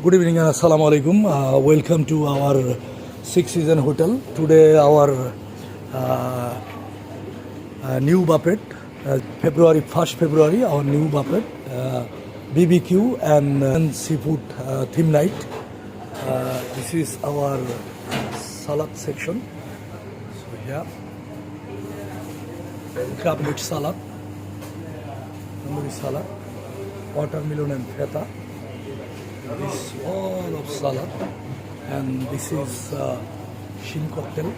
Good evening and assalamu alaikum. Welcome to our Six Season Hotel. Today our new buffet, February 1st February, our new buffet, BBQ and seafood theme night. This is our salad section. So yeah, crab meat salad, tandoori salad, watermelon and feta. This all of salad, and this is shrimp cocktail,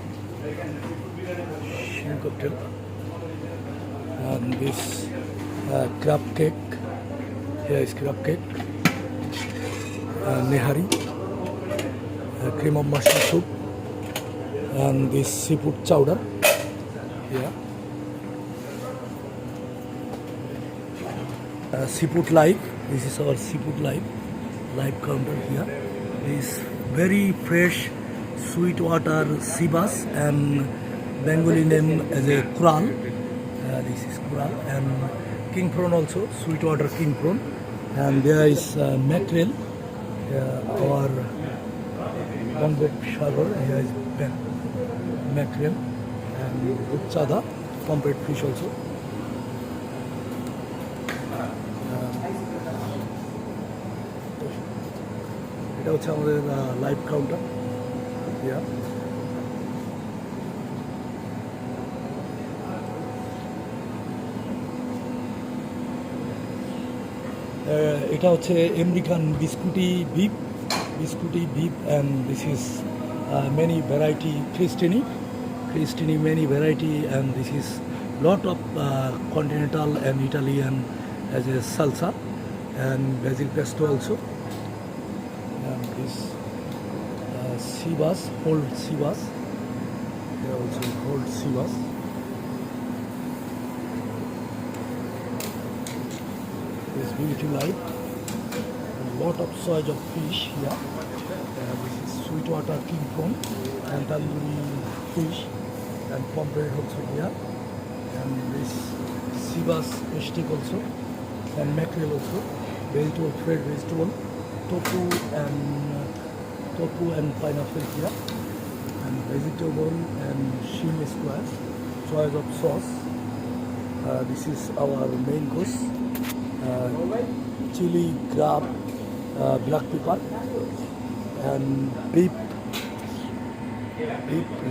and this crab cake. Here is crab cake, nehari, cream of mushroom soup, and this seafood chowder. Yeah, seafood live. This is our seafood live counter here. This very fresh sweetwater sea bass, and Bengali name as a kural. This is kural, and king prawn also, sweetwater king prawn. And there is mackerel, our Bombay Sharber. Here is mackerel, and uchada, pomfret fish also. এটা হচ্ছে আমাদের live counter. এটা হচ্ছে American biscotti beef and this is many variety crostini many variety, and this is lot of continental and Italian as a salsa and basil pesto also. And this sea bass, whole sea bass. There also whole sea bass. This beauty light. A lot of size of fish here. This is sweetwater king prawn and tandoori fish and pomfret also here. And this sea bass steak also, and mackerel also. Vegetable, fried vegetable. Tofu and pineapple here, and vegetable and shrimp square, choice of sauce. This is our main course, chili, crab, black pepper, and beef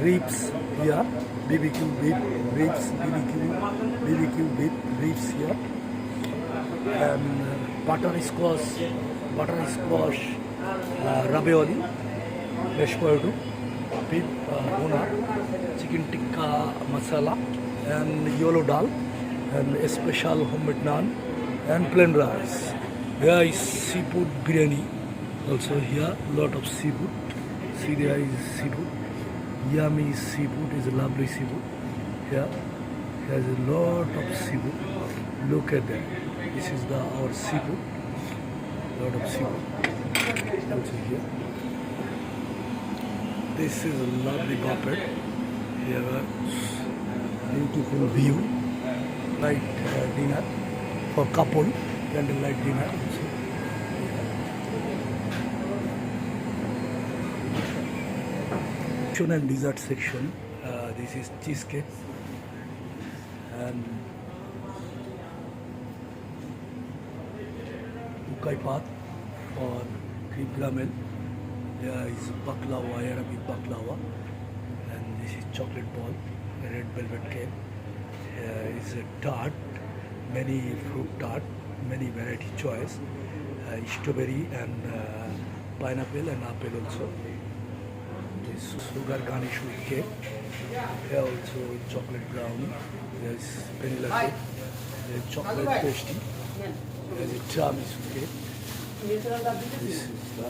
ribs here, BBQ beef ribs, BBQ beef ribs here, and butterscotch, ravioli, fresh potato, beef bhuna, chicken tikka masala, and yellow dal, and a special homemade naan, and plain rice. Here is seafood biryani also here, lot of seafood. See, there is seafood, yummy seafood, is a lovely seafood here. There is a lot of seafood. Look at that. This is our seafood. Lot of seafood also here. This is a lovely buffet. Here a beautiful view. Light dinner for couple, candlelight dinner also. And dessert section. This is cheesecake and Ukai path or cream caramel. There is baklava, Arabic baklava, and this is chocolate ball, red velvet cake. Here is a tart, many fruit tart, many variety choice, strawberry and pineapple and apple also. This sugar garnish with cake. Here also chocolate brownie. There is vanilla cake. There is chocolate pastry. There is a tiramisu cake. This is the